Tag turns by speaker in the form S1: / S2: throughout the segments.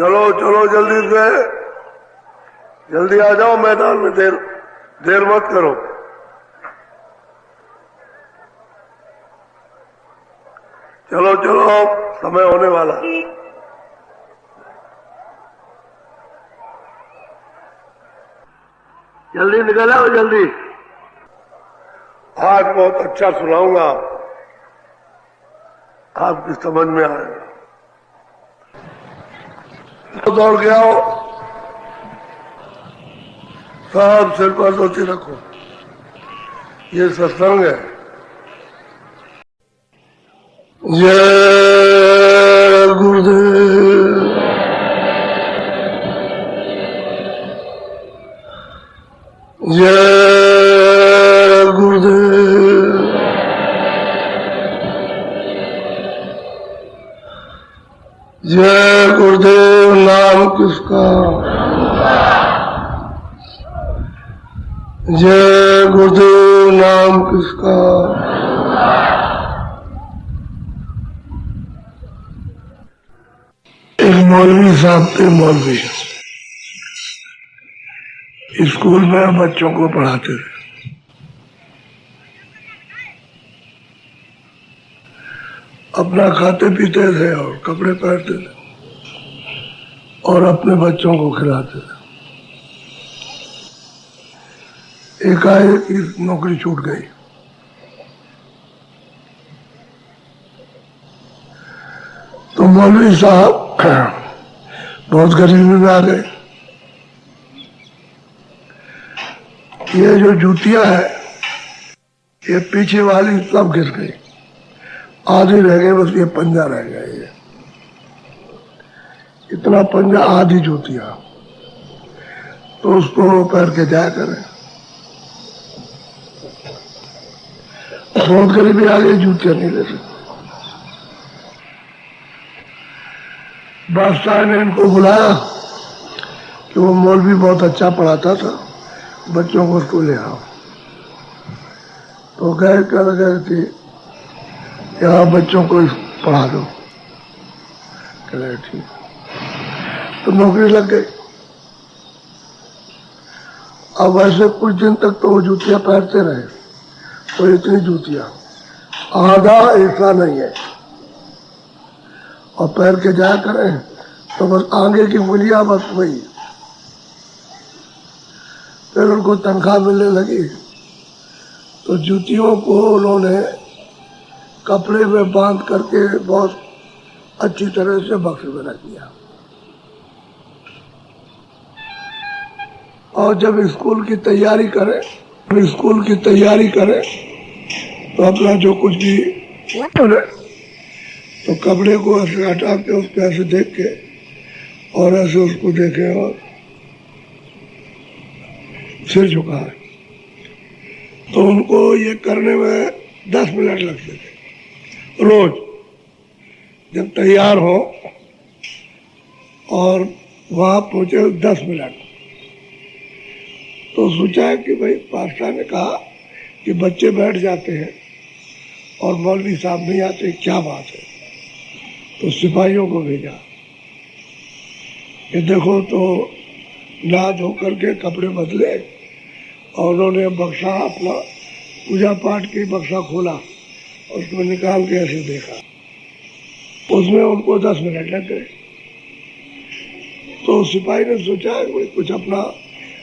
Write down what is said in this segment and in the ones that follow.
S1: चलो चलो जल्दी से, जल्दी आ जाओ मैदान में, देर मत करो। चलो चलो समय होने वाला है। जल्दी निकल आओ जल्दी। आज बहुत अच्छा सुनाऊंगा, आपकी समझ में आएगा। दौड़ के आओ, सब सिर पर धोती रखो, ये सत्संग है। जय गुरुदेव। जय गुरुदेव। जय गुरुदेव। नाम किसका? जय गुरुदेव। नाम किसका? एक मौलवी साहब थे, मौलवी स्कूल में बच्चों को पढ़ाते थे। अपना खाते पीते थे और कपड़े पहनते थे और अपने बच्चों को खिलाते थे। एकाएक नौकरी छूट गई। तो मौलवी साहब बहुत गरीबी में आ गए। ये जो जूतियां है, ये पीछे वाली सब गिर गई, आधी रह गई, बस ये पंजा रह गया। ये इतना पंजा, आधी जूतियां। तो उसको पैर के जाया करें। बहुत गरीबी आ गई, जूतियां नहीं ले सकते। बादशाह ने इनको बुलाया कि वो मौलवी बहुत अच्छा पढ़ाता था, बच्चों को उसको ले आओ। तो गए, कह गए कि यहाँ बच्चों को पढ़ा दो। कह रहे ठीक। तो नौकरी लग गई। अब ऐसे कुछ दिन तक तो वो जूतियां पहनते रहे। तो इतनी जूतियां, आधा ऐसा नहीं है, और पैर के जाया करें तो बस आगे की मूलियां, बस वही। फिर उनको तनख्वाह मिलने लगी तो जूतियों को उन्होंने कपड़े में बांध करके बहुत अच्छी तरह से बक्से में रख दिया। और जब स्कूल की तैयारी करें, तो अपना जो कुछ भी तो कपड़े को ऐसे हटा के उसको ऐसे देख के और ऐसे उसको देखे और सिर झुकाए। तो उनको ये करने में 10 मिनट लगते थे रोज। जब तैयार हो और वहां पहुंचे 10 मिनट। तो सोचा कि भाई, बादशाह ने कहा कि बच्चे बैठ जाते हैं और मौलवी साहब नहीं आते, क्या बात है? तो सिपाहियों को भेजा कि देखो, तो नहा धो करके कपड़े बदले और उन्होंने बक्सा, अपना पूजा पाठ की बक्सा खोला और उसको निकाल के ऐसे देखा। उसमें उनको 10 मिनट लग गए। तो सिपाही ने सोचा कुछ अपना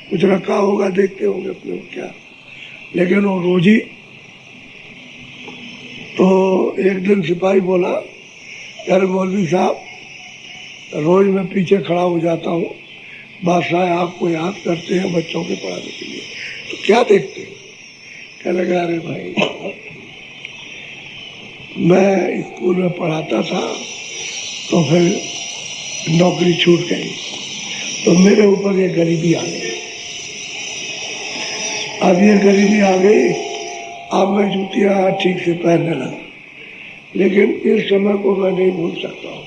S1: कुछ रखा होगा, देखते होंगे अपने क्या। लेकिन वो रोज ही। तो एक दिन सिपाही बोला, यार मौलवी साहब, रोज मैं पीछे खड़ा हो जाता हूँ, बादशाह आपको याद करते हैं बच्चों के पढ़ाने के लिए, तो क्या देखते हैं? कह लगा, अरे भाई, मैं स्कूल में पढ़ाता था तो फिर नौकरी छूट गई, तो मेरे ऊपर ये गरीबी आ गई। अब ये गरीबी आ गई, अब मैं जूतियाँ ठीक से पहनने लगा, लेकिन इस समय को मैं नहीं भूल सकता हूँ।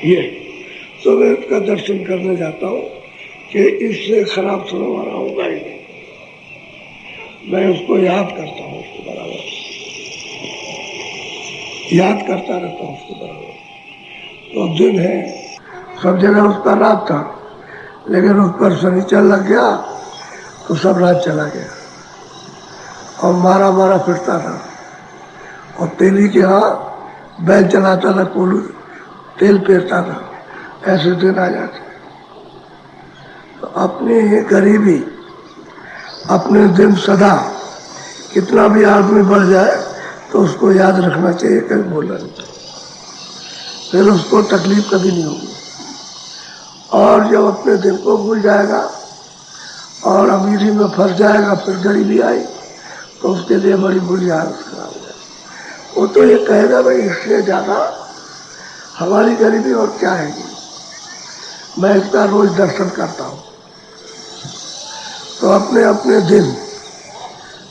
S1: ये तो मैं इसका दर्शन करने जाता हूँ कि इससे खराब समय वाला होगा ही नहीं। मैं उसको याद करता हूँ, उसको बराबर याद करता रहता हूँ, उसको बराबर। तो दिन है सब जगह उसका राज था, लेकिन उस पर शनिचर लग गया तो सब राज चला गया और मारा मारा फिरता था। और तेली के यहाँ बैल चलाता था, कोलू तेल पेरता था, ऐसे दिन आ जाते। तो अपनी गरीबी, अपने दिन सदा, कितना भी आदमी बढ़ जाए तो उसको याद रखना चाहिए, कहीं बोलना नहीं चाहिए, फिर उसको तकलीफ कभी नहीं होगी। और जब अपने दिन को भूल जाएगा और अमीरी में फंस जाएगा, फिर गरीबी आई तो उसके लिए बड़ी बुरी हालत खराब हो जाएगी। वो तो ये कहेगा भाई इससे ज़्यादा हमारी गरीबी और क्या है, मैं इसका रोज दर्शन करता हूँ। तो अपने अपने दिन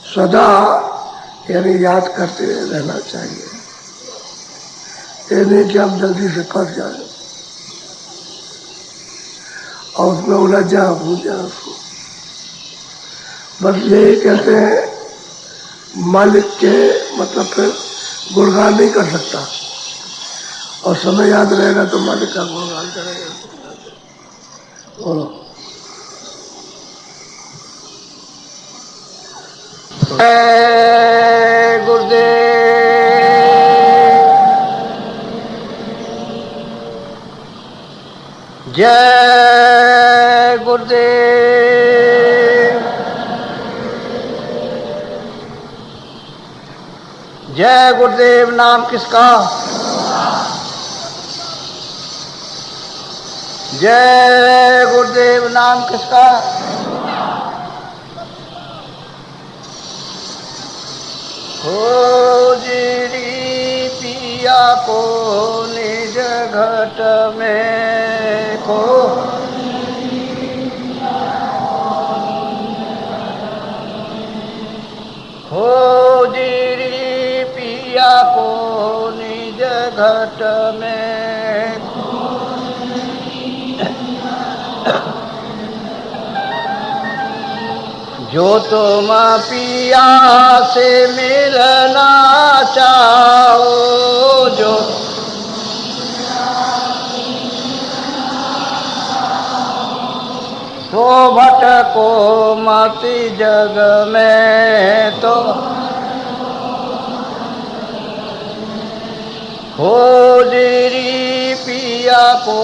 S1: सदा यानी याद करते रहना चाहिए, ये नहीं कि हम जल्दी से फंस जाए और उसमें उलझ जाए, भूल जाए उसको। बस यही कहते हैं मालिक के मतलब फिर गुणगान नहीं कर सकता, और समय याद रहेगा तो मालिक का गुणगान करेगा। बोलो
S2: जय गुरुदेव, जय गुरुदेव, जय गुरुदेव। नाम किसका? जय गुरुदेव। नाम किसका? हो जीरी पिया को निज घट में को, हो जीरी पिया को निज घट में, जो तुम पिया से मिलना चाहो, जो तो भटको मत जग में, तो खोजरी पिया को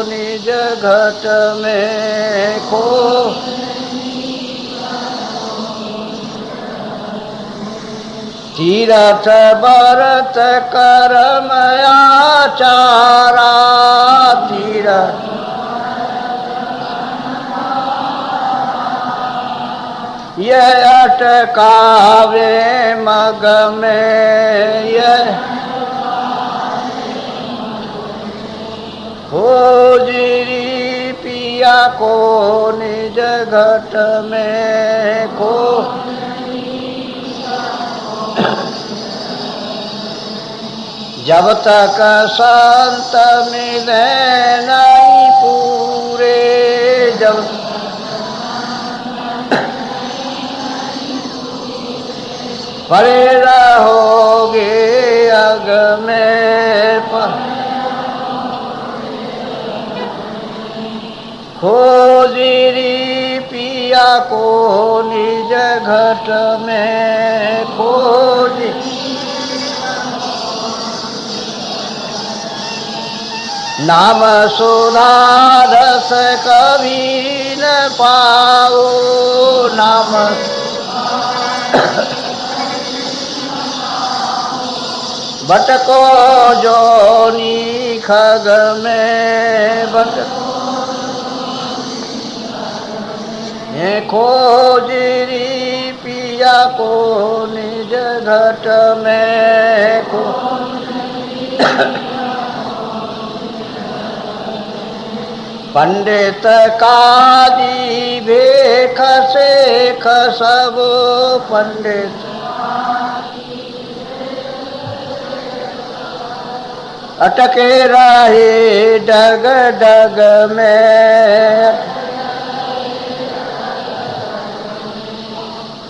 S2: निज घट में खो, तीरथ व्रत कर्म आचारा, तीरथ यह अटकावे मग में, यह खोजरी पिया को निज घट में खो, जब तक संत मिले नहीं पूरे, जब पड़े रहोगे अग में, खोजरी पिया को निज घट में खोज, नाम सुधा रस कभी न पाओ, नाम भटको जोनी खग में, भटको खोजरी पिया को निज घट में को, पंडित काजी भेख शेख सब, पंडित अटके रहे डग डग में,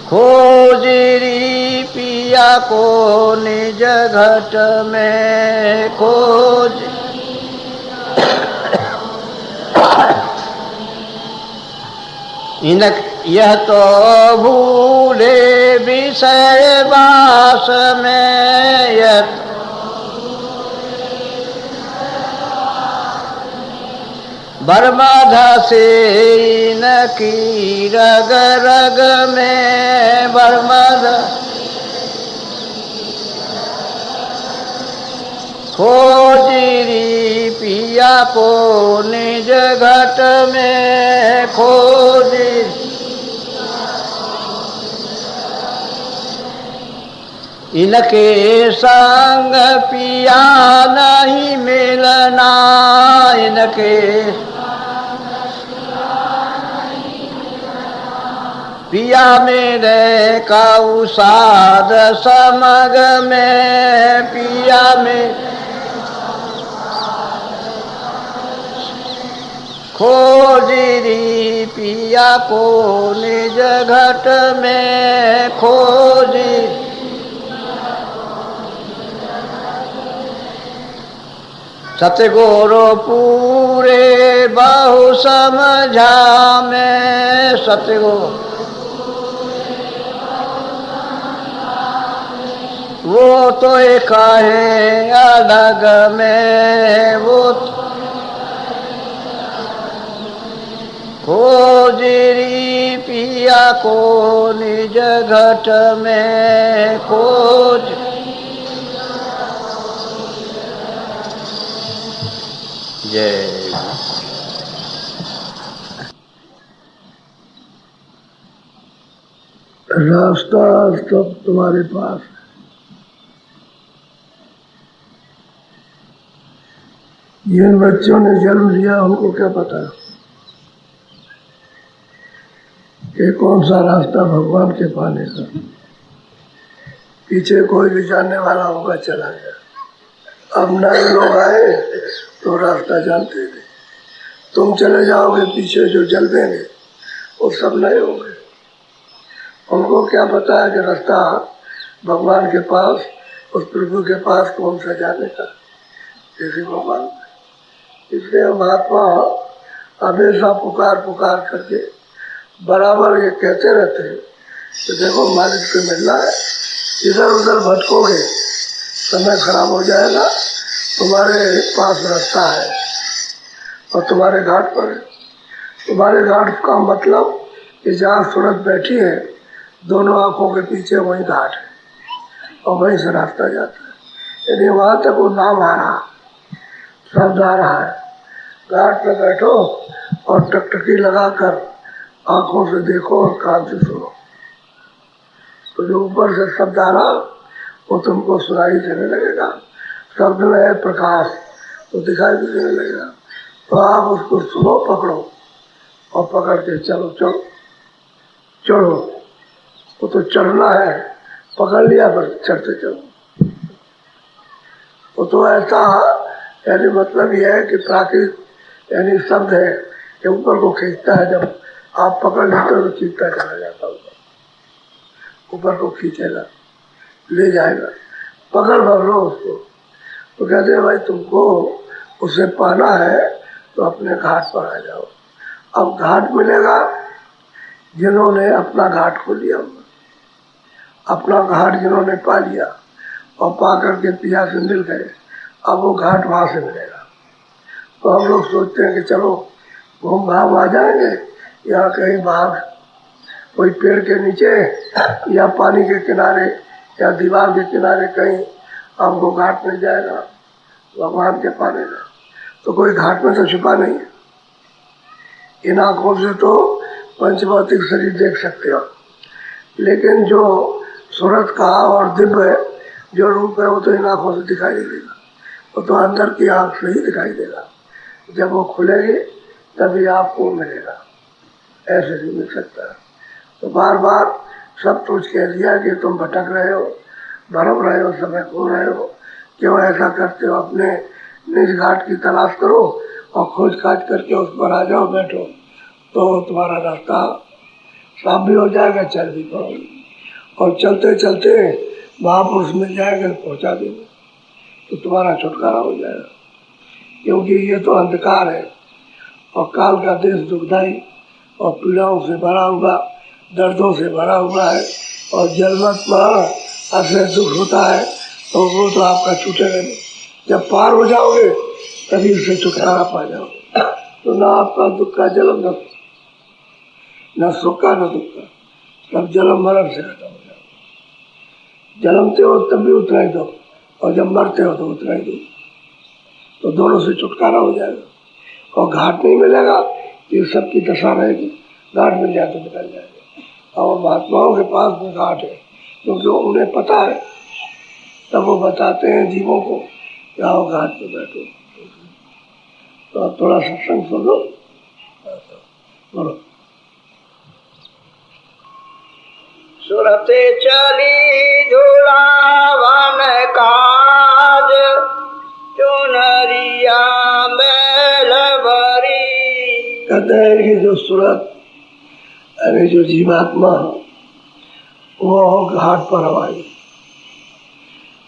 S2: खोजरी पिया को निज घट में खोज, यह तो भूले विषय वास में, यह बर्मधा से इनकी रग रग में, बर्मधा खोजी पिया को निज घट में, खोजी इनके संग पिया नहीं मिलना, इनके पिया मेरे काऊ साध समग में, पिया में खोजी पिया को निज घट में, खोजी सतगुरु पूरे बहु समझा में, सतगुरु वो तो एक है अलग में, वो खोजी पिया को निज घट में, खोज जय।
S1: रास्ता सब तुम्हारे पास है। जिन बच्चों ने जन्म लिया उनको क्या पता कि कौन सा रास्ता भगवान के पाने का। पीछे कोई भी जानने वाला होगा चला गया। अब नए लोग आए तो रास्ता जानते थे, तुम चले जाओगे पीछे जो जलवेंगे वो सब नए होंगे। उनको क्या पता है कि रास्ता भगवान के पास, उस प्रभु के पास कौन सा जाने का, जैसे भगवान। इसलिए महात्मा हमेशा पुकार पुकार करके बराबर ये कहते रहते हैं कि देखो मालिक से मिलना है, इधर उधर भटकोगे समय खराब हो जाएगा, तुम्हारे पास रास्ता है और तुम्हारे घाट पर है। तुम्हारे घाट का मतलब कि जहाँ सूरत बैठी है दोनों आंखों के पीछे वही घाट है और वहीं से रास्ता जाता है। यदि वहाँ तक वो नाम आ रहा, शब्द आ रहा है, घाट पर बैठो और टकटकी लगाकर आंखों से देखो और कान से सुनो, तो जो ऊपर से शब्द आ रहा वो तुमको सुनाई देने लगेगा। शब्द में है प्रकाश तो दिखाई देने लगेगा, तो आप उसको सुनो, पकड़ो और पकड़ के चलो चलो चढ़ो। वो तो चढ़ना है, पकड़ लिया पर चढ़ते चलो। वो तो ऐसा यानी मतलब यह है कि प्राकृत यानी शब्द है कि ऊपर को खींचता है, जब आप पकड़ लेते हो तो खींचता चला जाता है, ऊपर को खींचेगा, ले जाएगा। पकड़ भर लो उसको, तो कहते हैं भाई तुमको उसे पाना है तो अपने घाट पर आ जाओ। अब घाट मिलेगा जिन्होंने अपना घाट खो लिया, अपना घाट जिन्होंने पा लिया और पा करके पिया से मिल गए, अब वो घाट वहाँ से मिलेगा। तो हम लोग सोचते हैं कि चलो घूम घाम आ जाएंगे, या कहीं बाहर कोई पेड़ के नीचे या पानी के किनारे या दीवार के किनारे कहीं हमको घाट मिल जाएगा भगवान के पाने का। तो कोई घाट में तो छुपा नहीं है। इन आँखों से तो पंचभौतिक शरीर देख सकते हो, लेकिन जो सूरत का और दिव्य जो रूप है वो तो इन आँखों से दिखाई नहीं देगा, वो तो अंदर की आँख से ही दिखाई देगा। जब वो खुलेगी तभी आपको मिलेगा, ऐसे नहीं मिल सकता। तो बार बार सब कुछ कह दिया कि तुम भटक रहे हो, भरम रहे हो, समय खो रहे हो, क्यों ऐसा करते हो। अपने निज घाट की तलाश करो और खोज खाज करके उस पर आ जाओ, बैठो, तो तुम्हारा रास्ता साफ भी हो जाएगा, चल भी पाओगे। और चलते चलते महापुरुष मिल जाएगा, पहुँचा देंगे, तो तुम्हारा छुटकारा हो जाएगा। क्योंकि ये तो अंधकार है और काल का देश दुखदाई और पीड़ाओं से भरा हुआ, दर्दों से भरा हुआ है, और जलमत में ऐसे दुख होता है, तो वो तो आपका छूटेगा नहीं। जब पार हो जाओगे तभी उससे छुटकारा पा जाओगे। तो ना आपका दुख का जन्म, न सुख का न दुख का, तब जन्म मरण से खत्म हो जाओगे। जन्मते हो तब भी उतना ही दो, और जब मरते हो तो उतना ही दो, तो दोनों से छुटकारा हो जाएगा। और घाट नहीं मिलेगा तो ये सबकी दशा रहेगी, घाट मिल जाए तो निकल जाएगा। और महात्माओं के पास में घाट है, क्योंकि उन्हें पता है, तब वो बताते हैं जीवों को कि आओ घाट पे बैठो। तो अब थोड़ा सत्संग सुनो, बोलो।
S2: सुरते चली झूलावन काज, चुनरिया मैल भरी।
S1: कहते हैं कि जो सूरत यानी जो जीवात्मा वो घाट पर हवाई,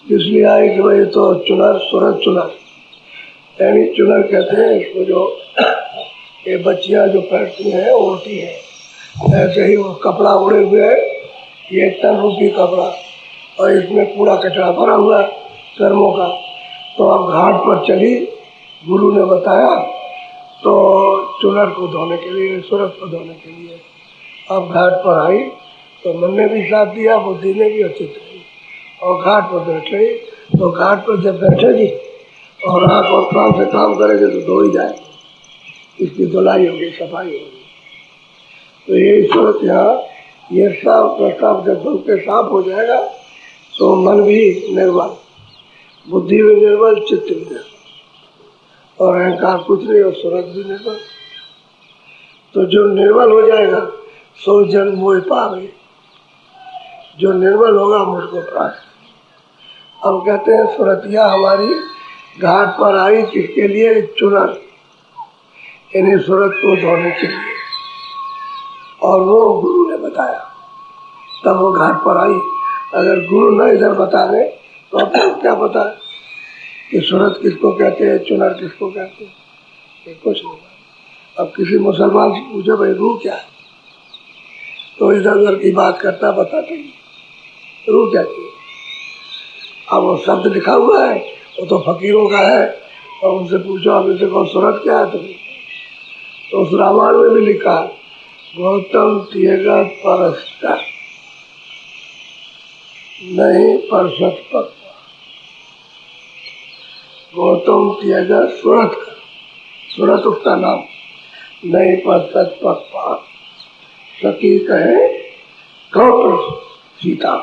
S1: इसलिए आई कि भाई तो चुनर, सूरत चुनर, यानी चुनर कहते हैं इसको, जो ये बच्चियां जो पहनती हैं ओढ़ती हैं, ऐसे ही वो कपड़ा उड़े हुए है, ये तन रूपी कपड़ा, और इसमें कूड़ा कचरा भरा हुआ है कर्मों का। तो अब घाट पर चली, गुरु ने बताया, तो चुनर को धोने के लिए, सूरत को धोने के लिए अब घाट पर आई। तो मन ने भी साथ दिया, बुद्धि ने भी अच्छी रही, और घाट पर बैठे। तो घाट पर जब बैठेगी और आँख और कान से काम करेंगे तो धो ही जाएगी, इसकी धुलाई होगी, सफाई होगी। तो यही सूरत यहाँ, ये साफ प्रस्ताव जब धुल के साफ हो जाएगा तो मन भी निर्मल, बुद्धि भी निर्मल, चित्त भी निर्मल, और अहंकार कुछ नहीं, और सूरत भी निर्मल। तो जो निर्मल हो जाएगा सो जन मोह पावे, जो निर्मल होगा मुझको प्राप्त। अब कहते हैं सूरतिया हमारी घाट पर आई, किसके लिए? चुनर, इन्हें सूरत को धोने के लिए, और वो गुरु ने बताया, तब वो घाट पर आई। अगर गुरु न इधर बता दे तो आपको क्या पता कि सूरत किसको कहते हैं, चुनर किसको कहते हैं, ये कुछ नहीं। अब किसी मुसलमान से पूछे भाई रूह क्या है, तो इधर उधर की बात करता, बताते रूह क्या है। अब वो शब्द लिखा हुआ है, वो तो फकीरों का है, और उनसे पूछो अब इसे कौन सूरत क्या है, तो उस रामायण में भी लिखा है, गौतम त्यगत परस्पर नहीं परसत पक्का, गौतम त्यगत सूरत का, सूरत उसका नाम, नहीं परसत पक्का। सती कहे कौन सीता,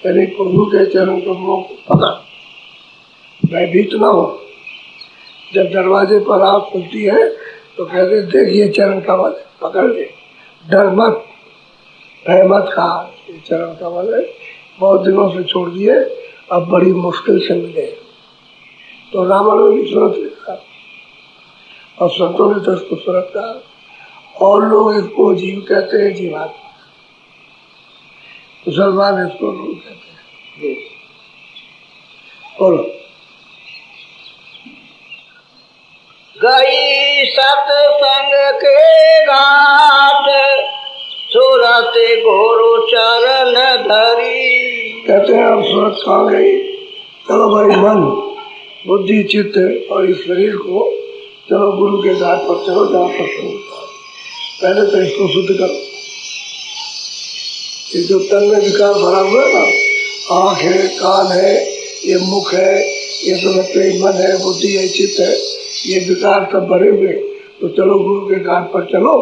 S1: यानी प्रभु के चरण कमलों को पकड़, भयभीत न हो। जब दरवाजे पर आँख खुलती है तो कहते देखिए चरण कमल पकड़ ले, डर मत, भय मत खा, ये चरण कमल है, बहुत दिनों से छोड़ दिए, अब बड़ी मुश्किल से मिले। तो रावण में भी सूरत लिखा, और संतों ने तो इसको सूरत कहा, और लोग इसको जीव कहते हैं, जीवात्मा। मुसलमान इसको रूह कहते हैं। बोलो।
S2: गई सत्संग के घाट, सूरत गुरु चरण धरी।
S1: कहते हैं अब सूरत कहाँ गई? चलो भाई, मन बुद्धि चित्त और इस शरीर को चलो गुरु के घाट पर चलो, जहाँ सत्संग होता है। पहले तो इसको शुद्ध करो। ये जो तन में विकार भरा हुआ है ना, आँख है, कान है, ये मुख है, ये सब मन है, बुद्धि है, चित्त है, ये विकार सब भरे हुए, तो चलो गुरु के घाट पर चलो,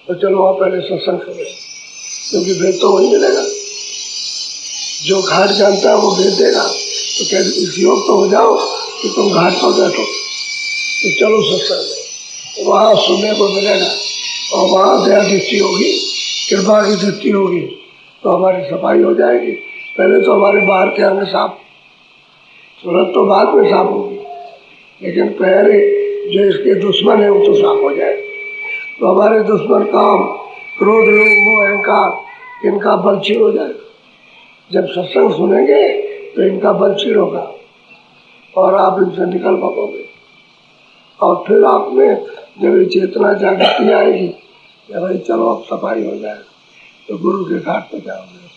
S1: तो चलो वहाँ पहले सत्संग करें, क्योंकि भेद तो वही मिलेगा। जो घाट जानता है वो भेद देगा। तो कहते इस योग तो हो जाओ कि तुम घाट पर बैठो, तो चलो सत्संग में, वहाँ सुनने को मिलेगा, और वहाँ दया दृष्टि होगी, कृपा की दृष्टि होगी, तो हमारी सफाई हो जाएगी। पहले तो हमारे बाहर के अंग साफ, सूरत तो बाद में साफ होगी, लेकिन पहले जो इसके दुश्मन है वो तो साफ हो जाए। तो हमारे दुश्मन काम, क्रोध, लोभ, मोह, अहंकार, इनका बल क्षीण हो जाएगा। जब सत्संग सुनेंगे तो इनका बल क्षीण होगा और आप इनसे निकल पाओगे। और फिर आप में जब ये चेतना जागृति आएगी भाई चलो अब सफाई हो जाए तो गुरु के घाट पे जाओगे,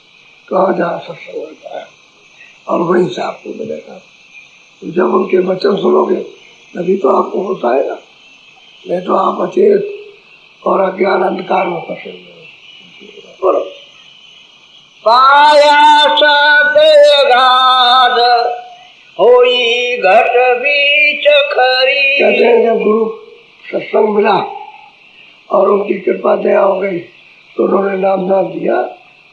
S1: कहाँ जहाँ सत्संग होता है और वहीं से आपको मिलेगा। तो जब उनके वचन सुनोगे तभी तो आपको होश आएगा, नहीं तो आप अचेत और अज्ञान अंधकार में फंसे हुए। बोलो।
S2: पाया सब गाद होई घट बीच खरी।
S1: कहते हैं जब गुरु सत्संग मिला और उनकी कृपा दया हो गई तो उन्होंने नाम दिया,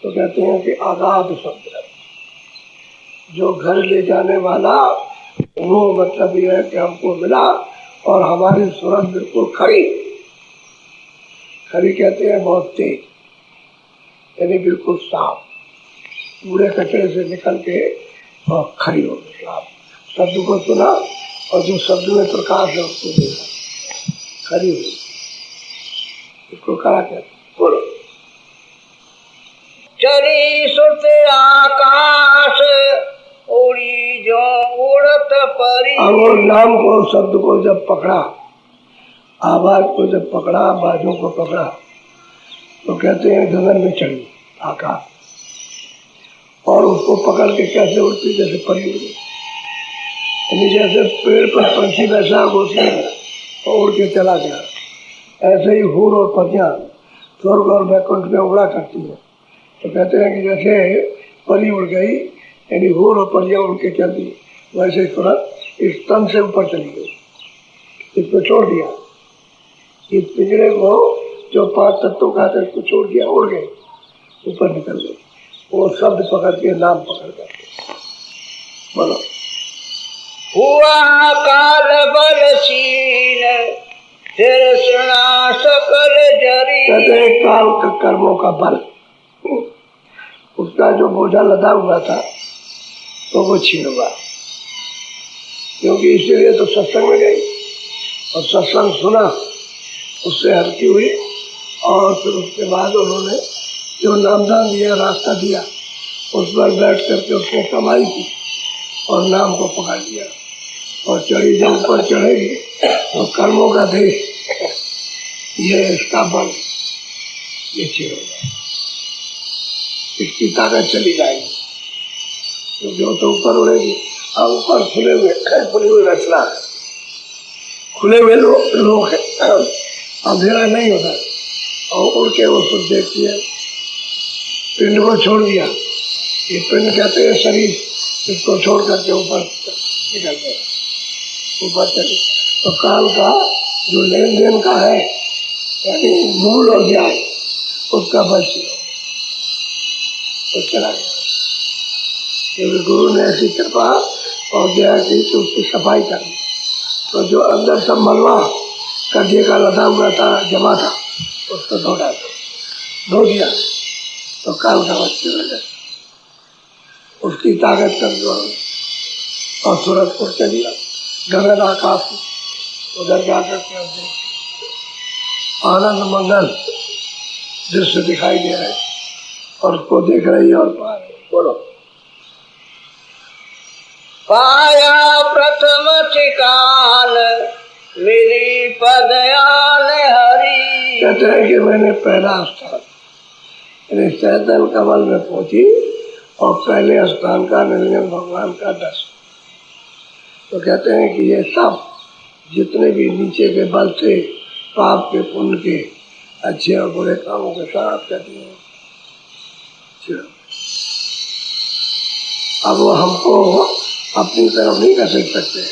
S1: तो कहते हैं कि आगाध शब्द है, जो घर ले जाने वाला, वो मतलब ये है कि हमको मिला और हमारी सूरत बिल्कुल खरी। खरी कहते हैं बहुत तेज, यानी बिल्कुल साफ, कूड़े कचरे से निकल के और खरी हो गई। साफ शब्द को सुना और जो शब्द में प्रकाश है उसको देखा, खरी हुई, इसको कहा कहते। बोलो।
S2: चली सुत आकाश उड़ी जो उड़त परी।
S1: और वो नाम को, शब्द को जब पकड़ा, आवाज को जब पकड़ा, आवाजों को पकड़ा, तो कहते हैं गगन में चढ़ी आकाश, और उसको पकड़ के कैसे उड़ती, जैसे परी उड़ी, यानी जैसे पेड़ पर पंछी बैठा घोंसले और उड़ के चला गया, ऐसे ही हूर और परियां स्वर्ग और वैकुंठ में उड़ा करती है। तो कहते हैं कि जैसे परी उड़ गई, यानी हूर और परियां उड़ के चल दी, वैसे तुरंत इस तन से ऊपर चली गई, इसको छोड़ दिया, इस पिंजरे को जो 5 तत्वों का था इसको छोड़ दिया, उड़ गई, ऊपर निकल गई। वो शब्द पकड़ के, नाम पकड़ करके। बोलो।
S2: हुआ काल बल छीन फिर सुना सकल जरी।
S1: कहते हैं काल का कर्मों का बल, उसका जो बोझा लदा हुआ था तो वो छीन हुआ, क्योंकि इसीलिए तो सत्संग में गई और सत्संग सुना, उससे हल्की हुई, और फिर उसके बाद उन्होंने जो नामदान दिया, रास्ता दिया, उस पर बैठ करके उसने कमाई की और नाम को पकड़ लिया और चढ़ी। जब ऊपर चढ़ेगी तो कर्मों का देश, ये इसका बल, ये छीन हो जाए, इसकी ताकत चली जाएगी, तो जो तो ऊपर उड़ेगी। अब ऊपर खुली हुई रचना, खुले हुए लोग है, अंधेरा नहीं होता, और उड़ के वो सब देखती है। पिंड को छोड़ दिया, ये पिंड कहते हैं शरीर, इसको छोड़ करके ऊपर निकल गए, ऊपर चले। तो काल का जो लेन देन का है, यानी मूल और ज्ञान, उसका बल तो चला गया, क्योंकि गुरु ने ऐसी कृपा और दया की कि उसकी सफाई कर दी। तो जो अंदर सब मलबा कर्जे का लदा हुआ था, जमा था, उसको धो दिया, तो काल का बच्चे हो जाए, उसकी ताकत कमजोर और सूरत को चली गगन आकाश, उधर जाकर के आनंद मंगल दृश्य दिखाई दे रहे और उसको देख रही और पा रही। बोलो।
S2: पाया प्रथम ठिकान मिली पदयान हरी।
S1: कहते हैं कि मैंने पहला स्थान सैतन कमल में पहुंची और पहले स्थान का निरंजन भगवान का दर्शन। तो कहते हैं कि ये सब जितने भी नीचे के बल थे, पाप के, पुण्य के, अच्छे और बुरे कामों के साथ कहते हैं, अब वो हमको अपनी तरफ नहीं कर सकते,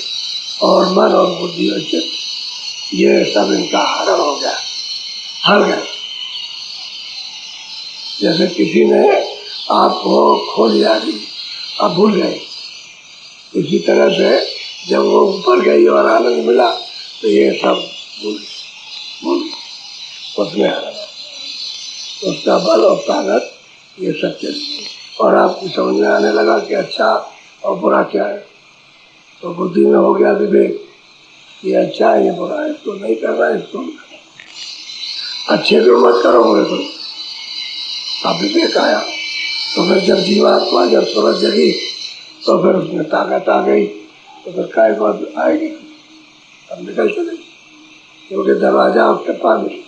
S1: और मन और बुद्धि और चित्त ये सब इनका हरण हो गया, हर गया। जैसे किसी ने आपको खो लिया कि आप भूल गए, इसी तरह से जब वो ऊपर गई और आनंद मिला तो ये सब भूल उसमें आ रहा, उसका बल और ताकत ये सब चली, और आपकी समझ में आने लगा कि अच्छा और बुरा क्या है। तो बुद्धि में हो गया विवेक, ये अच्छा है, ये बुरा है, इसको नहीं करना है, इसको अच्छे को मत करो मेरे को। अब विवेक आया तो फिर जब जीवात्मा, जब सूरज जगी तो फिर उसमें ताकत आ गई, तो फिर काय बात आएगी, अब निकल चलेगी, क्योंकि दरवाजा और कृपा मिली।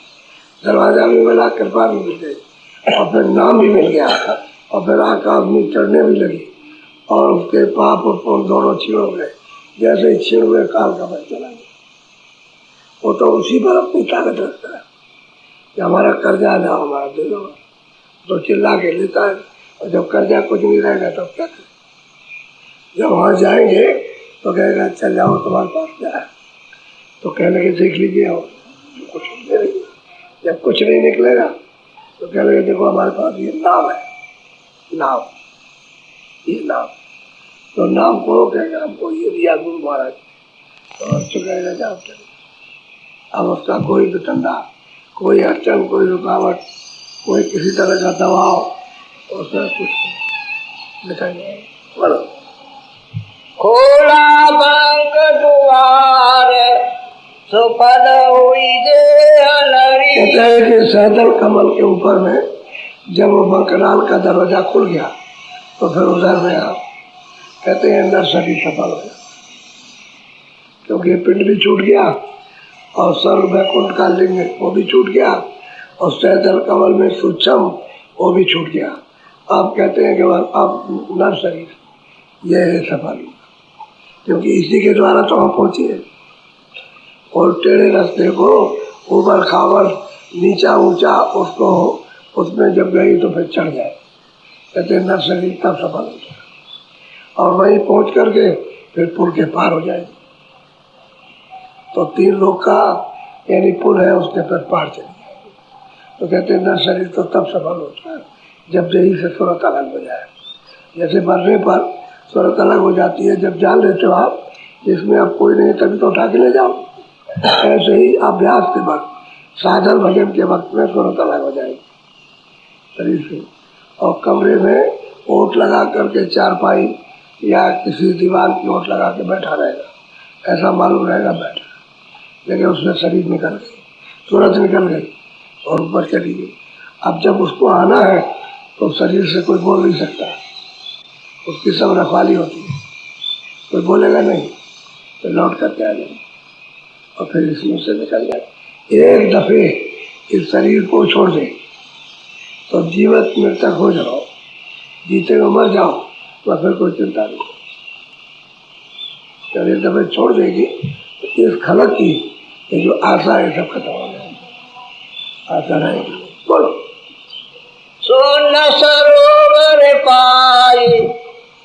S1: दरवाजा भी मिला, कृपा भी मिल गई और फिर नाम भी मिल गया और फिर आकाश में चढ़ने भी लगी और उसके पाप और पुण्य दोनों छीन हो गए। जैसे ही छीन हुए काल का भय चला गया। वो तो उसी पर अपनी ताकत रखता है कि हमारा कर्जा जाओ, हमारा दे दो, तो चिल्ला के लेता है। और जब कर्जा कुछ नहीं रहेगा तब क्या करें? जब वहाँ जाएंगे तो कहेगा चल जाओ, तुम्हारे पास क्या है? तो कहने लगे देख लीजिए और कुछ नहीं दे रही। जब कुछ नहीं निकलेगा तो कहने लगे देखो हमारे पास ये नाम है, नाम, ये नाम। तो नाम को कहेगा हमको ये दिया गुरु महाराज, तो अच्छा कहेगा जाओ चले। अब उसका कोई वितंडा, कोई अड़चन, कोई रुकावट, कोई किसी तरह का दबाव उसका कुछ दिखाई नहीं। बोलो
S2: खोला बंक द्वार सुफल हुई जे हनरी।
S1: कहते हैं कि सैदल कमल के ऊपर में जब वो बंकराल का दरवाजा खुल गया तो फिर उधर में आप कहते हैं नर्सरी सफल हो गया, क्योंकि पिंड भी छूट गया और सर्व वैकुंठ का लिंग वो भी छूट गया और सैदल कमल में सूक्ष्म वो भी छूट गया। आप कहते हैं कि अब नर्सरी ये है सफल, क्योंकि इसी के द्वारा तो हम पहुंचे। और टेढ़े रास्ते को ऊपर खावर नीचा ऊंचा उसको उसमें जब गई तो फिर चढ़ जाए, कहते हैं नर्सरी तब सफल हो जाए और वहीं पहुंच करके फिर पुल के पार हो जाए। तो 3 लोग का यानी पुल है उसके फिर पार चले जाए। तो कहते हैं नर्सरी तो तब सफल होता है जब यही से सूरत अलग हो जाए। जैसे मरने पर सूरत अलग हो जाती है, जब जान लेते हो आप जिसमें अब कोई नहीं तभी तो उठा के ले जाओ। ऐसे ही अभ्यास के वक्त, साधन भजन के वक्त में सूरत अलग हो जाएगी शरीर से। और कमरे में ओट लगा करके चारपाई या किसी दीवार की ओट लगा के बैठा रहेगा, ऐसा मालूम रहेगा बैठा, लेकिन उसमें शरीर निकल गई, सूरत निकल गई और ऊपर चली गई। अब जब उसको आना है तो शरीर से कोई बोल नहीं सकता, उसकी सब रखवाली होती है, कोई बोलेगा नहीं तो लौट करके आ जाए और फिर इसमें से निकल जाए। एक दफे इस शरीर को छोड़ दे तो जीवित मृतक हो जाओ, जीते हुए मर जाओ तो फिर कोई चिंता नहीं। जब एक दफे छोड़ देगी तो इस खलक की ये जो आशा है सब खत्म हो जाएगी, आशा रहेगी। बोलो
S2: सोन सरोवर पाई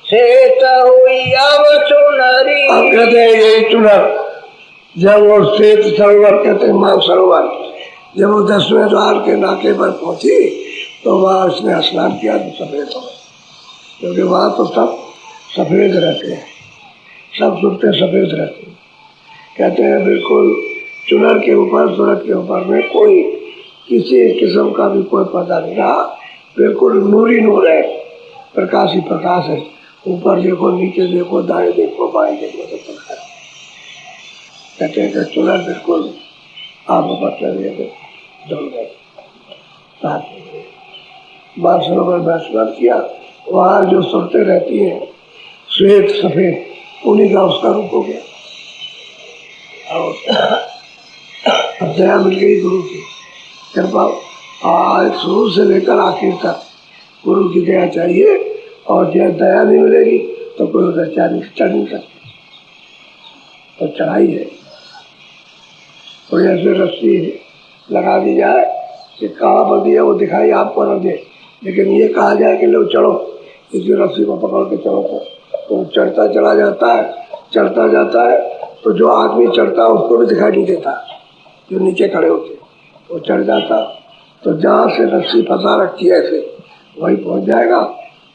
S2: श्वेत हुई अब चुनरी।
S1: अब कहते हैं यही चुनर, जब वो श्वेत सरोवर कहते हैं मान सरोवर, जब वो 10वें द्वार के नाके पर पहुंची तो वहाँ उसने स्नान किया तो सफेद हो गए, क्योंकि वहाँ तो सब सफेद रहते हैं, सब सुरते सफेद रहते हैं। कहते हैं बिल्कुल चुनर के ऊपर, सूरत के ऊपर में कोई किसी किस्म का भी कोई पर्दा नहीं रहा, बिल्कुल नूरी नूर है, प्रकाश ही प्रकाश है। ऊपर देखो, नीचे देखो, दाएं देखो, बाएं देखो, सब प्रकाश। कहते हैं कि चुनर बिल्कुल आप मतलब डल गए। बाल सरोवर में स्नान किया, वहाँ जो सुरतें रहती हैं श्वेत सफेद, उन्हीं का उसका रूप हो गया। अब दया मिल गई गुरु की कृपा, आज शुरू से लेकर आखिर तक गुरु की दया चाहिए, और जब दया नहीं मिलेगी तो कोई उधर चढ़ नहीं सकता। तो चढ़ाई है, कोई ऐसे रस्सी लगा दी जाए कि कहाँ बंदी है वो दिखाई आपको न दे, लेकिन ये कहा जाए कि लो चढ़ो, इसी रस्सी को पकड़ के चढ़ो, तो चढ़ता चला जाता है, चढ़ता जाता है। तो जो आदमी चढ़ता है उसको भी दिखाई नहीं देता, जो नीचे खड़े होते वो चढ़ जाता। तो जहाँ से रस्सी फंसा रखी है ऐसे वहीं पहुंच जाएगा,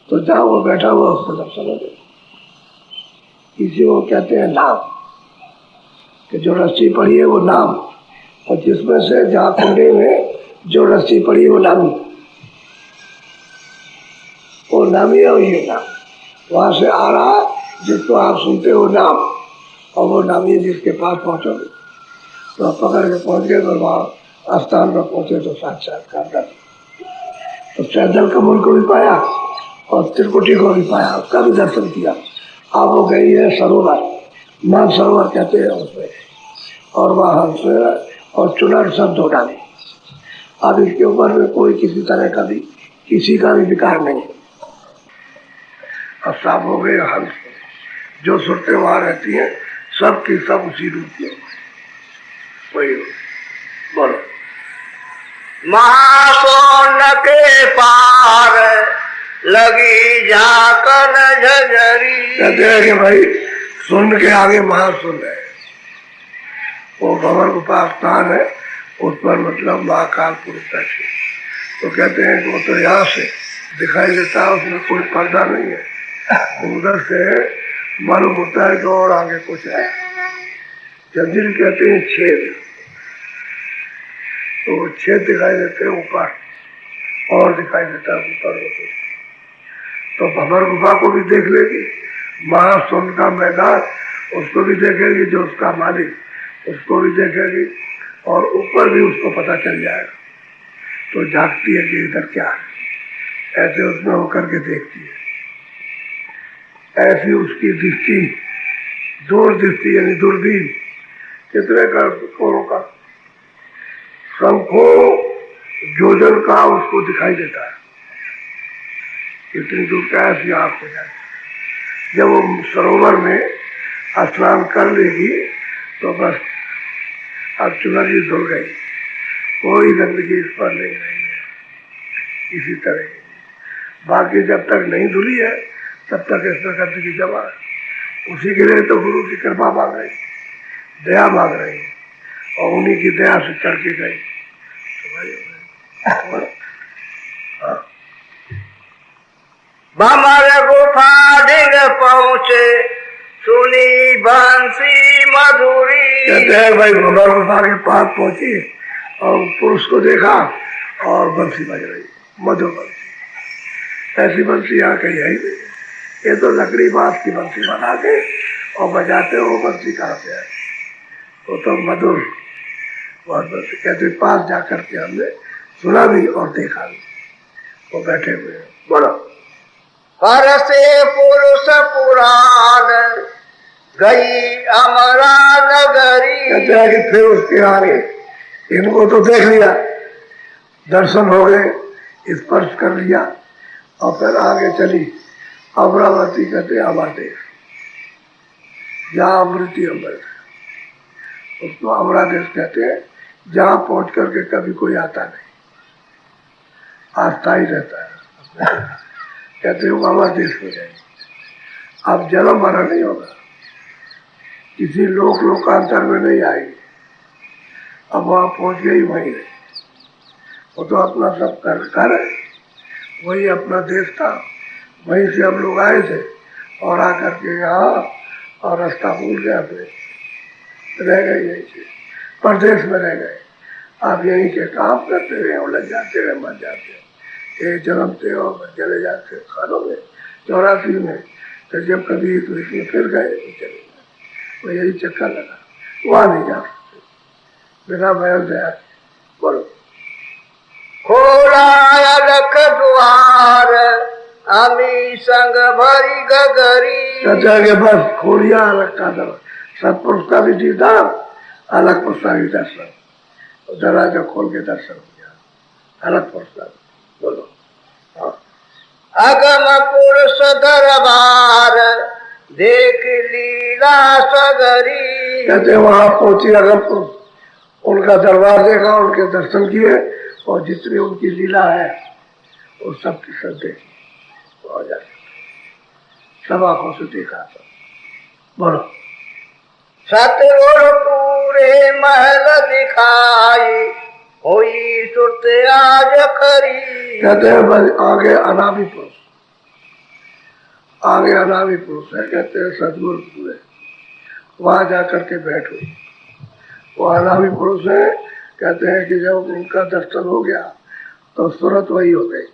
S1: तो जहाँ वो बैठा हुआ उसको दर्शन हो जाएगा। इसी को कहते हैं नाम, कि जो रस्सी पड़ी है वो नाम, और जिसमें से जहाँ कुंडे में जो रस्सी पड़ी है वो नामी, वो नामी है, और ये नाम वहाँ से आ रहा है जिसको आप सुनते हो नाम, और वो नामी जिसके पास पहुँचोगे तो आप पकड़ के पहुँच गए, और वहाँ स्थान पर पहुँचे तो साक्षात्कार दर्शन। तो सैदल कमल को भी पाया और त्रिकुटी को भी पाया, उसका भी दर्शन किया। अब वो गई है सरोवर, मान सरोवर कहते हैं उसमें, और वहाँ हंस और चुनर सब धो डाले, अब इसके ऊपर में कोई किसी तरह का भी किसी का भी विकार नहीं। अब साफ हो गए हल, जो सुरतें वहां रहती हैं सब की सब उसी रूप में वही हो। बोलो।
S2: महासोन के पार लगी झाकन झजरी।
S1: कहते हैं कि भाई सुन के आगे महासुन है, वो भंवर गुफा स्थान है, उस पर मतलब महाकाल पुरुष बैठे। तो कहते हैं कि वो तो यहाँ से दिखाई देता है, उसमें कोई पर्दा नहीं है, उधर से मालूम होता है तो और आगे कुछ है। जंजीर कहते हैं छेद, तो छेद दिखाई देते हैं ऊपर और दिखाई देता है ऊपर। तो भंवर गुफा को भी देख लेगी, महासुन का मैदान उसको भी देखेगी, जो उसका मालिक उसको भी देखेगी, और ऊपर भी उसको पता चल जाएगा। तो झांकती है कि इधर क्या है, ऐसे उसमें होकर के देखती है। ऐसी उसकी दृष्टि, दूर दृष्टि यानी दूरबीन कितने का कोरों का, शंखों योजन का उसको दिखाई देता है। इतनी दूर का ऐसी आंख हो जाए। जब वो सरोवर में स्नान कर लेगी तो बस अब चुनरी धुल गई, कोई गंदगी इस पर नहीं रही है। इसी तरह बाकी जब तक नहीं धुली है तब तक इस पर गंदगी जमा है। उसी के लिए तो गुरु की कृपा मांग रही, दया मांग रही, और उन्हीं की दया से चढ़ के गई। तो भाई
S2: भंवर गुफा ढिंग पहुँचे सुनी बंसी मधुरी।
S1: कहते हैं भाई भंवर गुफा के पास पहुंची और पुरुष को देखा और बंसी बज रही, मधुर बंसी। ऐसी बंसी यहाँ कहीं है ही नहीं। ये तो लकड़ी बांस की बंसी बना के और बजाते हो, बंसी कहाँ से है? वो तो मधुर बहुत बंसी। कहते पास जाकर के हमने सुना भी और देखा भी, वो बैठे हुए हैं। बोलो।
S2: हर से पुरुष पुराण गई अमरा नगरी।
S1: कहते हैं कि फिर उसके आगे इनको तो देख लिया, दर्शन हो गए, स्पर्श कर लिया, और फिर आगे चली अमरावती। कहते हैं अमर देश, जहाँ अमृति अमृत है, उसको अमरा देश कहते हैं। जहाँ पहुंच करके कभी कोई आता नहीं, अस्थायी रहता है। कहते हैं वो अमर देश हो जाएगी। अब जन्म मरण नहीं होगा, किसी लोकांतर में नहीं आएगी। अब वहाँ पहुंच गई वहीं रही, वो तो अपना सब कर है, वही अपना देश था, वहीं से हम लोग आए थे और आकर के यहाँ और रास्ता भूल गया, फिर रह गए यहीं से, परदेश में रह गए। आप यहीं के काम करते रहे, उलझ जाते रहे, मर जाते, एक जन्मते और चले जाते। खानों में 84 में तो जब कभी तो इसमें फिर गए तो चले गए, वो यही चक्कर लगा, वहाँ नहीं जा सकते बिना महल दया। बोलो।
S2: खोला अलख द्वार अमी संग भरी गगरी।
S1: कहते हैं कि बस खोलिया अलग का दर, सतपुरुष का भी दीदार, अलग पुरुष का भी दर्शन, दरवाजा खोल के दर्शन किया अलग पुरुष का। बोलो।
S2: अगम पुरुष दरबार देख लीला सगरी।
S1: कहते वहां पहुंची अगम पुरुष, उनका दरबार देखा, उनके दर्शन किए, और जितनी उनकी लीला है वो सब की सब देखी, सब आंखों से देखा सब। बोलो।
S2: सतगुरु पूरे महल दिखाई होई सुरत आज खरी।
S1: कहते हैं बस आगे अनामी पुरुष, आगे अनामी पुरुष है। कहते हैं सतगुरु पूरे, वहां जाकर के बैठ हुई, वो अनामी पुरुष है। कहते हैं कि जब उनका दर्शन हो गया तो सूरत वही हो गई।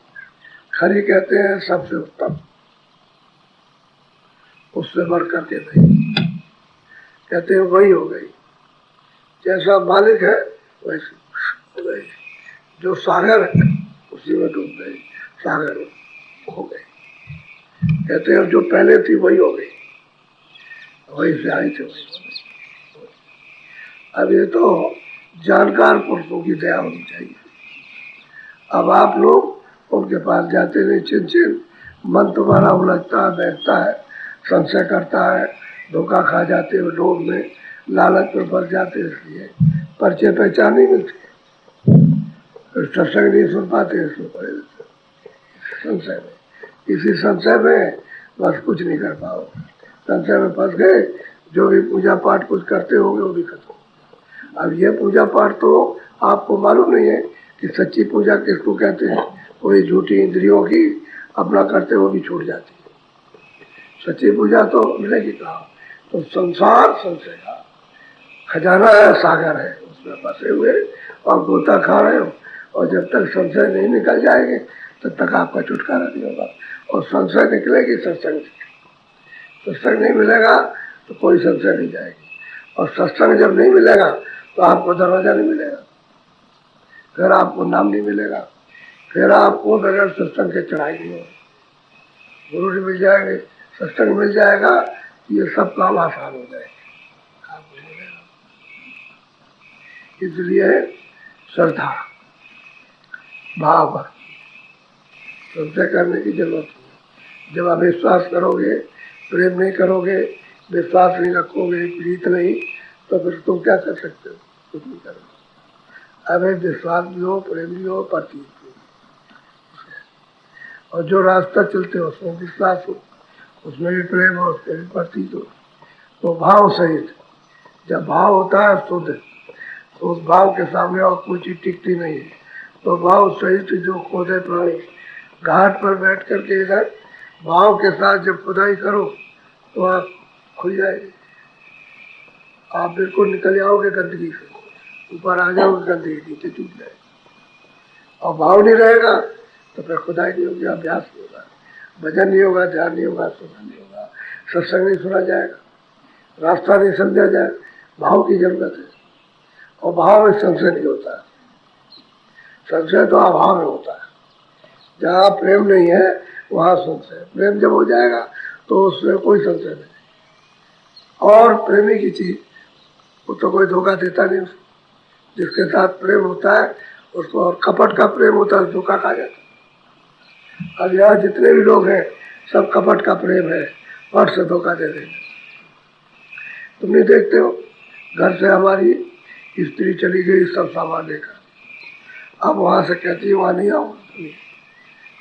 S1: खरी कहते हैं सबसे उत्तम, उससे बढ़ करके नहीं। कहते हैं वही हो गई, जैसा मालिक है वैसे हो गई। जो सागर है उसी में डूब गई, सागर हो गई। कहते हैं जो पहले थी वही हो गई, वही से आई थी वही हो गई। अब ये तो जानकार पुरुषों की दया होनी चाहिए। अब आप लोग उनके पास जाते नहीं, चिन मन तुम्हारा उलझता है, बैठता है, संशय करता है, धोखा खा जाते हो, लोभ में लालच में फंस जाते, इसलिए परिचय पहचान नहीं मिलती, सत्संग नहीं सुन पाते, इसमें पड़े संशय में। इसी संशय में बस कुछ नहीं कर पाओ, संशय में फंस गए, जो भी पूजा पाठ कुछ करते होंगे वो भी खत्म। अब ये पूजा पाठ तो आपको मालूम नहीं है कि सच्ची पूजा किसको कहते हैं। कोई झूठी इंद्रियों की अपना करते वो भी छूट जाती है। सच्ची पूजा तो मिलेगी कहाँ? तो संसार संशय का खजाना है, सागर है, उसमें फंसे हुए और गोता खा रहे हो, और जब तक संशय नहीं निकल जाएंगे तब तक आपका छुटकारा नहीं होगा। और संशय निकलेगी सत्संग से, सत्संग नहीं मिलेगा तो कोई संशय नहीं जाएगी, और सत्संग जब नहीं मिलेगा तो आपको दरवाजा नहीं मिलेगा, फिर आपको नाम नहीं मिलेगा, फिर आपको बगैर सत्संग के चढ़ाई नहीं होगी। गुरु जी मिल जाएंगे, सत्संग मिल जाएगा, ये सब काम आसान हो जाएगा। इसलिए श्रद्धा भाव संशय करने की जरूरत नहीं। जब आप विश्वास करोगे, प्रेम नहीं करोगे, विश्वास नहीं रखोगे, प्रीत नहीं, तो फिर तुम क्या कर सकते हो? कुछ नहीं करोगे। अबे विश्वास भी हो, प्रेम भी हो, प्रतीत भी हो, और जो रास्ता चलते हो उसमें विश्वास हो, उसमें भी प्रेम हो, उसमें भी प्रतीत हो, तो भाव सहित। जब भाव होता है शुद्ध, तो उस भाव के सामने और कोई चीज टिकती नहीं है। तो भाव सहित जो खोदे प्राणी, घाट पर बैठ करके इधर भाव के साथ जब खुदाई करो तो आप खुल जाएगी, आप बिल्कुल निकल जाओगे गंदगी से, ऊपर आ जाओगे, गंदगी नीचे टूट जाएगी। और भाव नहीं रहेगा तो फिर खुदाई नहीं होगी, अभ्यास नहीं होगा, भजन नहीं होगा, ध्यान नहीं होगा, सुना नहीं होगा, सत्संग नहीं सुना जाएगा, रास्ता नहीं समझा जाए। भाव की जरूरत है, और भाव में संशय नहीं होता है। संशय तो अभाव में होता है। जहाँ प्रेम नहीं है वहाँ संशय, प्रेम जब हो जाएगा तो उसमें कोई संशय नहीं। और प्रेमी की चीज वो तो कोई धोखा देता नहीं उसको, जिसके साथ प्रेम होता है उसको, और कपट का प्रेम होता है, धोखा खा जाता है। अब यहाँ जितने भी लोग हैं सब कपट का प्रेम है, पट से धोखा दे देंगे। तुम नहीं देखते हो, घर से हमारी स्त्री चली गई सब सामान लेकर, अब वहां से कहती है वहां नहीं आऊंगा,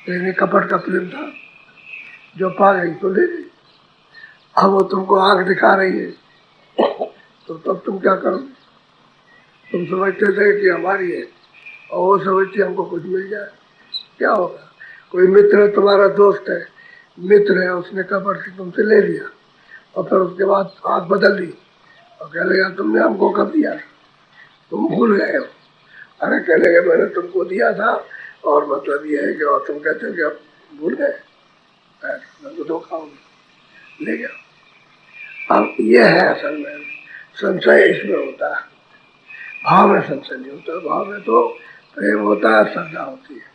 S1: लेकिन कपट का प्रेम था, जो पा गई तो ले गई। अब वो तुमको आंख दिखा रही है, तो तब तुम क्या करोगे? तुम समझते थे कि हमारी है, और वो समझती हमको कुछ मिल जाए, क्या होगा? कोई मित्र है, तुम्हारा दोस्त है, मित्र है, उसने कपट से तुमसे ले लिया, और फिर उसके बाद आंख बदल दी और कह लगा तुमने हमको कब दिया, तुम भूल गए हो। अरे कह लगे मैंने तुमको दिया था, और मतलब ये है कि और तुम कहते हो कि अब भूल गए, तो धोखा हो गया, ले गया। अब ये है असल में संशय, इसमें होता है, भाव में संशय नहीं होता। भाव में तो प्रेम होता है, श्रद्धा होती है,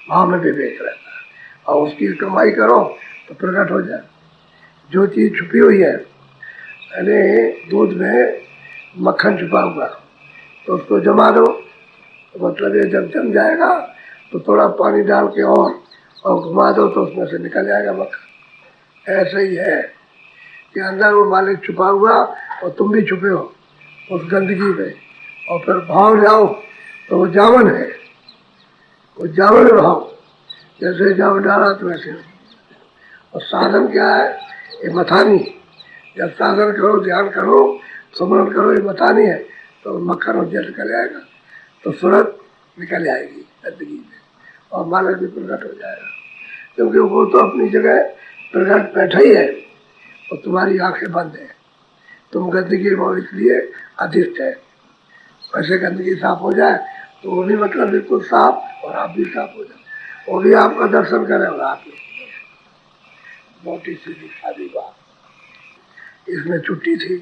S1: भाव में विवेक रहता है, और उसकी कमाई करो तो प्रकट हो जाए। जो चीज छुपी हुई है, यानी दूध में मक्खन छुपा हुआ, तो उसको जमा दो, तो मतलब ये जब जम जाएगा तो थोड़ा पानी डाल के और घुमा दो तो उसमें से निकल जाएगा मक्खन। ऐसे ही है कि अंदर वो मालिक छुपा हुआ और तुम भी छुपे हो उस गंदगी में, और फिर भाव जाओ तो वो जावन है, वो जावन भाव, जैसे जावन डाला तो वैसे। और साधन क्या है? ये मथानी। जब साधन करो, ध्यान करो, स्मरण करो, ये मथानी है, तो मक्खन और जल निकल जाएगा, तो सूरत निकल जाएगी गंदगी में, और मालक भी प्रकट हो जाएगा, क्योंकि वो तो अपनी जगह प्रकट बैठा ही है, और तुम्हारी आंखें बंद है, तुम गंदगी में इसलिए अधिष्ठ है। वैसे गंदगी साफ हो जाए तो वो भी मतलब बिल्कुल साफ, और आप भी साफ हो जाए, वो भी आपका दर्शन करे, और आप मोटी सीधी सादी बात। इसमें छुट्टी थी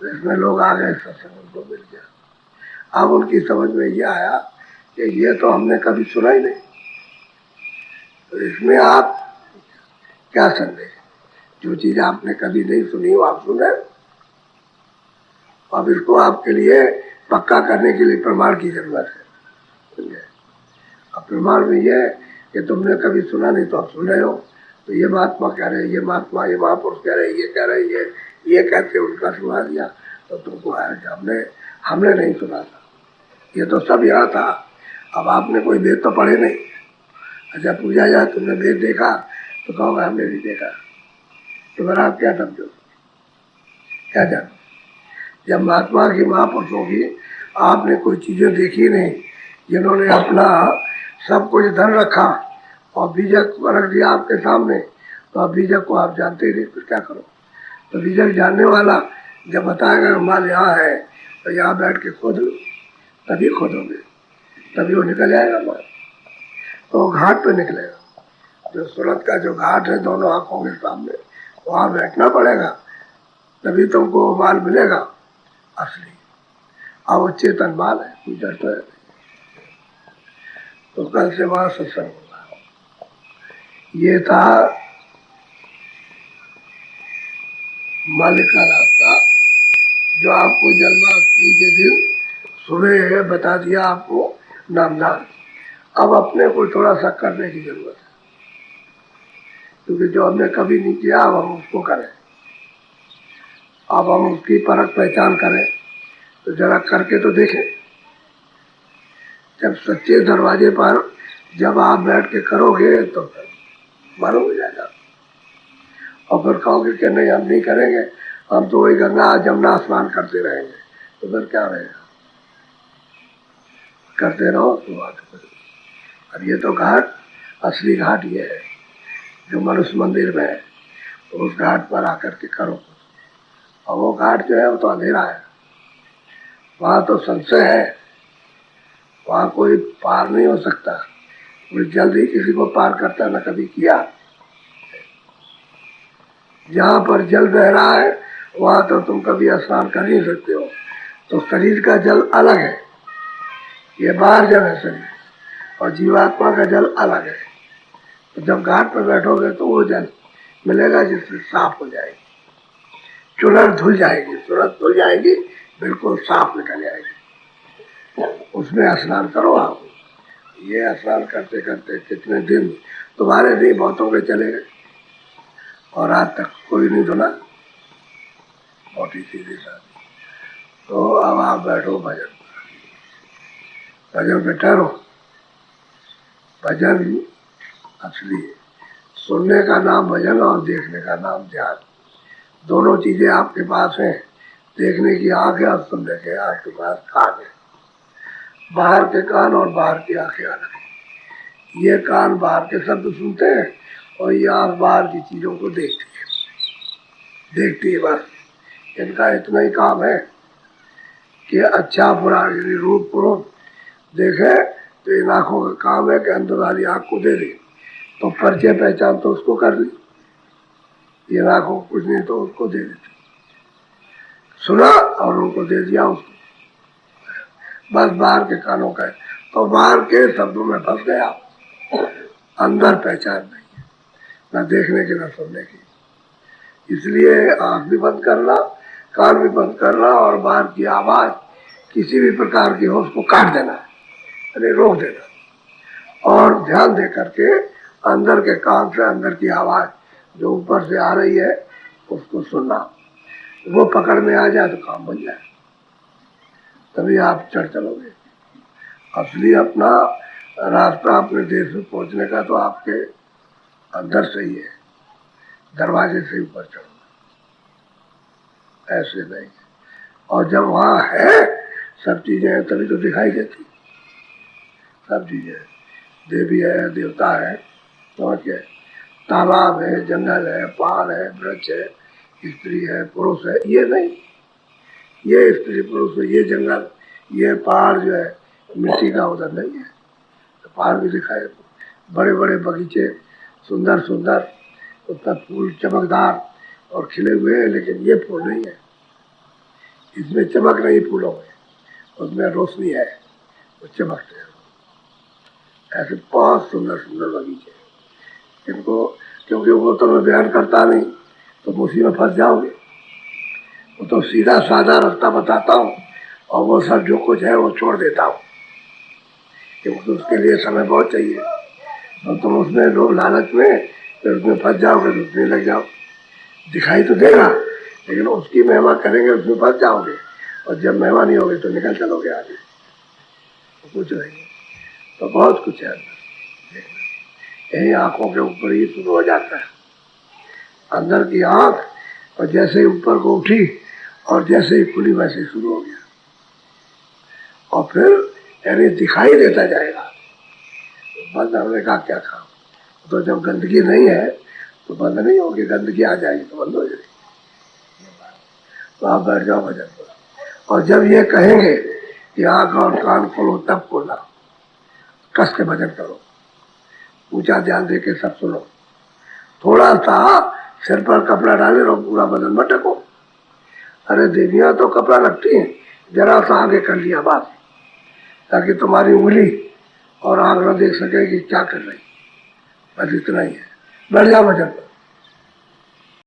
S1: तो इसमें लोग आ गए, सत्संग उनको मिल गया। अब उनकी समझ में ये आया कि ये तो हमने कभी सुना ही नहीं, तो इसमें आप क्या संदेह? जो चीज आपने कभी नहीं सुनी वो आप सुने, अब इसको आपके लिए पक्का करने के लिए प्रमाण की जरूरत है। अब प्रमाण में ये है कि तुमने कभी सुना नहीं तो आप सुन रहे हो। तो ये महात्मा कह रहे, ये महात्मा, ये महापुरुष कह रहे, ये कह रहे, ये कहते उनका सुना दिया तो तुमको आया कि हमने नहीं सुना था, ये तो सब यहाँ था। अब आपने कोई वेद तो पढ़े नहीं। अच्छा पूछा जाए तुमने वेद देखा तो कहोगे हमने नहीं देखा। तो फिर आप क्या समझो, क्या जानो? जब महात्मा की, महापुरुषों की आपने कोई चीजें देखी नहीं, जिन्होंने अपना सब कुछ धन रखा और बीजक को रख दिया आपके सामने, तो अब बीजक को आप जानते ही नहीं, फिर क्या करो? तो बीजक जानने वाला जब बताएगा माल यहाँ है तो यहाँ बैठ के खोद लो, तभी खोदोगे, तभी वो निकल जाएगा माल। तो घाट पे निकलेगा, जो सूरत का जो घाट है दोनों आंखों के सामने, वहाँ बैठना पड़ेगा, तभी तुमको माल मिलेगा असली। अब वो चेतन माल है, कोई डर तो है। तो कल से वहां सत्संग होगा। ये था मल का रास्ता जो आपको जन्माष्टमी के दिन सुबह बता दिया आपको नामदान। अब अपने को थोड़ा सा करने की जरूरत है, क्योंकि जो हमने कभी नहीं किया अब हम उसको करें। अब हम उसकी परख पहचान करें तो जरा करके तो देखें। जब सच्चे दरवाजे पर जब आप बैठ के करोगे तो मालूम हो जाएगा। और फिर कहोगे कि नहीं हम नहीं करेंगे, हम तो वही गंगा जमुना स्नान करते रहेंगे, तो फिर क्या रहेगा? करते रहो तो बात करो। अब ये तो घाट, असली घाट ये है जो मनुष्य मंदिर में है, तो उस घाट पर आकर के करो। और वो घाट जो है वो तो अंधेरा है, वहां तो संशय है, वहां कोई पार नहीं हो सकता, कोई जल्दी किसी को पार करता न कभी किया। जहाँ पर जल बह रहा है वहां तो तुम कभी स्नान कर नहीं सकते हो। तो शरीर का जल अलग है, ये बाहर जल है शरीर, और जीवात्मा का जल अलग है। तो जब घाट पर बैठोगे तो वो जल मिलेगा जिससे साफ हो जाएगी, चुनर धुल जाएगी, सूरत धुल जाएगी, बिल्कुल साफ निकल जाएगी। उसमें स्नान करो आप। ये स्नान करते करते कितने दिन तुम्हारे नहीं बहुतों के चले गए, और आज तक कोई नहीं धुला, मोटी सीधी शादी। तो अब आप बैठो भजन, भजन पे ठहरो। भजन असली है, सुनने का नाम भजन और देखने का नाम ध्यान। दोनों चीजें आपके पास हैं, देखने की आंख है और सुनने के आपके पास कान है। बाहर के कान और बाहर की आंखें अलग है। ये कान बाहर के शब्द सुनते हैं और ये आंख बाहर की चीजों को देखती है बस। इनका इतना ही काम है कि अच्छा बुरा यानी रूप रूप देखे, तो इन आंखों का काम है कि अंदर वाली आंख को दे दे, तो परिचय पहचान तो उसको कर ली, ये आंखों को कुछ नहीं तो उसको दे देती, सुना और उनको दे दिया उसको, बस बाहर के कानों का है। तो बाहर के शब्दों में फंस गया, अंदर पहचान नहीं है, न देखने की न सुनने की। इसलिए आंख भी बंद करना, कान भी बंद करना, और बाहर की आवाज किसी भी प्रकार की हो उसको काट देना, यानी रोक देना, और ध्यान दे करके अंदर के कान से अंदर की आवाज जो ऊपर से आ रही है उसको सुनना। वो पकड़ में आ जाए तो काम बन जाए, तभी आप चढ़ चलोगे। असली अपना रास्ता अपने देश में पहुंचने का तो आपके अंदर से ही है, दरवाजे से ऊपर चढ़ना, ऐसे नहीं। और जब वहाँ है सब चीजें हैं तभी तो दिखाई देती, सब चीजें, देवी है, देवता है, समझ गए, तालाब है, जंगल है, पहाड़ है, वृक्ष है, स्त्री है, पुरुष है, ये नहीं, ये स्त्री पुरुष है, ये जंगल, ये पहाड़ जो है मिट्टी का उधर नहीं है। तो पहाड़ भी दिखाए, बड़े बड़े बगीचे, सुंदर सुंदर, उसका फूल चमकदार और खिले हुए हैं, लेकिन ये फूल नहीं है, इसमें चमक नहीं फूलों में, उसमें रोशनी है, वो चमकते हैं। ऐसे बहुत सुंदर सुंदर बगीचे, इनको क्योंकि वो तो मैं बयान करता नहीं तो उसी में फंस जाओगे। वो तो सीधा साधा रास्ता बताता हूँ और वो सब जो कुछ है वो छोड़ देता हूँ। क्योंकि उसके लिए समय बहुत चाहिए। और तुम उसमें लोग लालच में फिर उसमें फंस जाओगे तो उसमें लग जाओ। दिखाई तो देगा लेकिन उसकी महिमा करेंगे उसमें फंस जाओगे, और जब महिमा नहीं होगी तो निकल चलोगे आगे। तो कुछ नहीं, तो बहुत कुछ है अंदर। यही आंखों के ऊपर ही शुरू हो जाता है। अंदर की आंख और जैसे ही ऊपर को उठी और जैसे ही खुली वैसे ही शुरू हो गया, और फिर यानी दिखाई देता जाएगा। बंद होने का क्या काम? तो जब गंदगी नहीं है तो बंद नहीं होगी, गंदगी आ जाएगी तो बंद हो जाएगी। तो आप बैठ जाओ भजन पर, और जब ये कहेंगे कि आंख और कान खोलो तब खोलना, कस के भजन करो, ऊंचा ध्यान दे के सब सुनो। थोड़ा सा सिर पर कपड़ा डाले रहो, पूरा बदन मत ढको। अरे देवियां तो कपड़ा रखती हैं, जरा सा आगे कर लिया बस, ताकि तुम्हारी उंगली और आंख न देख सके कि क्या कर रही, बस इतना ही है। बैठ जाओ भजन पर।